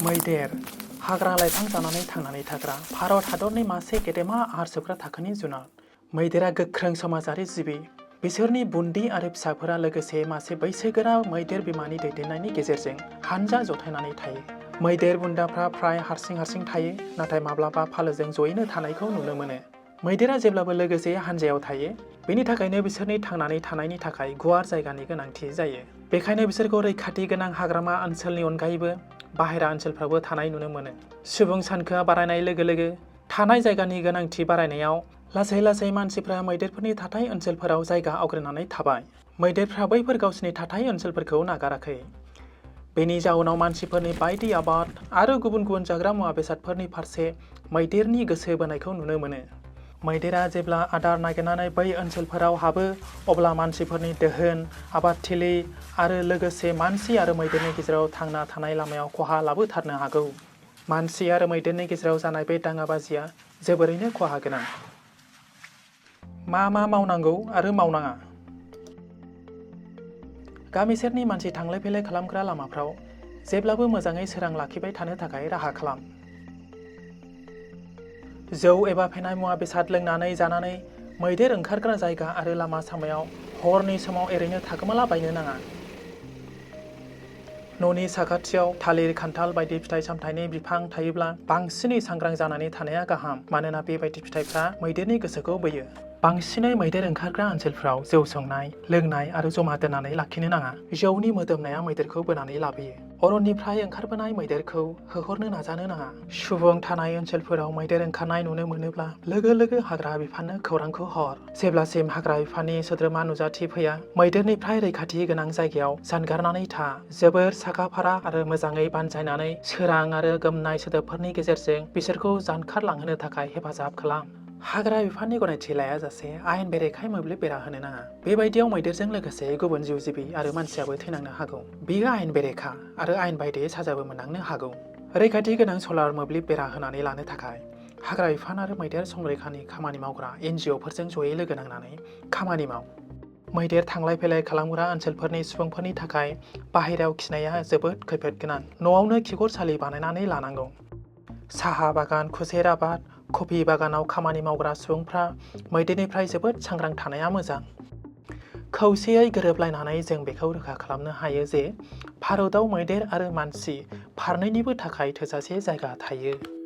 मैदेर हाग्रा लाइफां जानानै थांनानै थाग्रा भारत हादरनि मासे गेदेमा आहार सोबग्रा थाखोनि जुनार। मैदेरा गोख्रों समाजारि जिबि। बिसोरनि बुन्दि आरो फिसाफोरा लोगोसे मासे बैसोगोरा मैदेर बिमानि दैदेननायनि गेजेरजों हानजा जथायनानै थायो। मैदेर बुन्दाफ्रा फ्राय हारसिं थायो, नाथाय माब्लाबा फालोजों जयैनो थानायखौ नुनो मोनो। मैदेरा जेब्लाबो लोगोसे हानजायाव थायो, बेनि थाखायनो बिसोरनि थांनानै थानायनि थाखाय गुवार जायगानि गोनांथि जायो। बेखायनो बिसोरखौ रैखाथि गोनां हाग्रामा ओनसोलनि अनगायैबो बाहेरा ओनसोलफ्रावबो थानाय नुनो मोनो। सुबुं सानखोआ बारायनाय लोगो लोगो थानाय जायगानि गोनांथि बारायनायाव लासै मानसिफ्रा मैदेरफोरनि थाथाय ओनसोलफोराव जायगा आवग्रिनानै थाबाय। मैदेरफ्रा बैफोर गावसिनि थाथाय ओनसोलफोरखौ नागाराखै। बेनि जाउनाव मानसिफोरनि बायदि आबाद आरो गुबुन जाग्रा मुवा बेसादफोरनि फारसे मैदेरनि गोसो बोनायखौ नुनो मोनो। मैदेरा जेब्ला आदार नागिरनानै बै ओनसोलफोराव हाबो, अब्ला मानसिफोरनि दोहोन, आबादथिलि आरो लोगोसे मानसि आरो मैदेरनि गेजेराव थांना थानाय लामायाव खहा लाबोथारनो हागौ। मानसि आरो मैदेरनि गेजेराव जानाय बे दाङाबाजिया जोबोरैनो खहा गोनां। मा मावनांगौ आरो मावनाङा? गामि सेरनि मानसि थांलाय फैलाय खालामग्रा लामाफ्राव जेब्लाबो मोजाङै सोरां लाखिबाय थानो थाखाय राहा खालाम। जौ एबा फेनाय मुवा बेसाद लोंनानै जानानै मैदेर ओंखारग्रा जायगा आरो लामा सामायाव हरनि समाव ओरैनो थाखोमाला बायनो नाङा। न'नि साखाथियाव थालिर, खान्थाल बायदि फिथाइ सामथाइनि बिफां थायोब्ला बांसिनै सांग्रां जानानै थानाया गाहाम, मानोना बेबायदि फिथाइफ्रा मैदेरनि गोसोखौ बोयो। बांसिनै मैदेर ओंखारग्रा ओनसोलफ्राव जौ संनाय, लोंनाय आरो जमा दोननानै लाखिनो नाङा। जौनि मोदोमनाया मैदेरखौ बोनानै लाबोयो। अरननिफ्राय ओंखारबोनाय मैदेरखौ होहरनो नाजानो नाङा। सुबुं थानाय ओनसोलफोराव मैदेर ओंखारनाय नुनो मोनोब्ला लोगो हाग्रा बिफाननो खौरांखौ हर। जेब्लासिम हाग्रा बिफाननि सोद्रोमा नुजाथि फैया, मैदेरनिफ्राय रैखाथि गोनां जायगायाव जानगारनानै था। जोबोर साखा-फारा आरो मोजाङै बानजायनानै सोरां आरो गोमनाय सोदोबफोरनि गेजेरजों बिसोरखौ जानखारलांहोनो थाखाय हेफाजाब खालाम। हाग्रा बिफाननि गनायथि लायाजासे आयेन बेरेखायै मोब्लिब बेरा होनो नाङा। बेबायदियाव मैदेरजों लोगोसे गुबुन जिउ जिबि आरो मानसियाबो थैनांनो हागौ। बेयो आयेन बेरेखा आरो आयेन बायदियै साजाबो मोननांनो हागौ। रैखाथि गोनां सलार मोब्लिब बेरा होनानै लानो थाखाय हाग्रा बिफान आरो मैदेर संरैखानि खामानि मावग्रा NGOफोरजों जयै लोगो नांनानै खामानि माव। मैदेर थांलाय फैलाय खालामग्रा ओनसोलफोरनि सुबुंफोरनि थाखाय बाहेरायाव खिनाया जोबोद खैफोद गोनां। न'आवनो खिखरसालि बानायनानै लानांगौ। साहा बागान, खुसेर आबाद, कफि बागानाव खामानि मावग्रा सुबुंफ्रा मैदेरनिफ्राय जोबोद सांग्रां थानाया मोजां। खौसेयै गोरोबलायनानै जों बेखौ रोखा खालामनो हायो जे भारतआव मैदेर आरो मानसि फारनैनिबो थाखाय थोजासे जायगा थायो।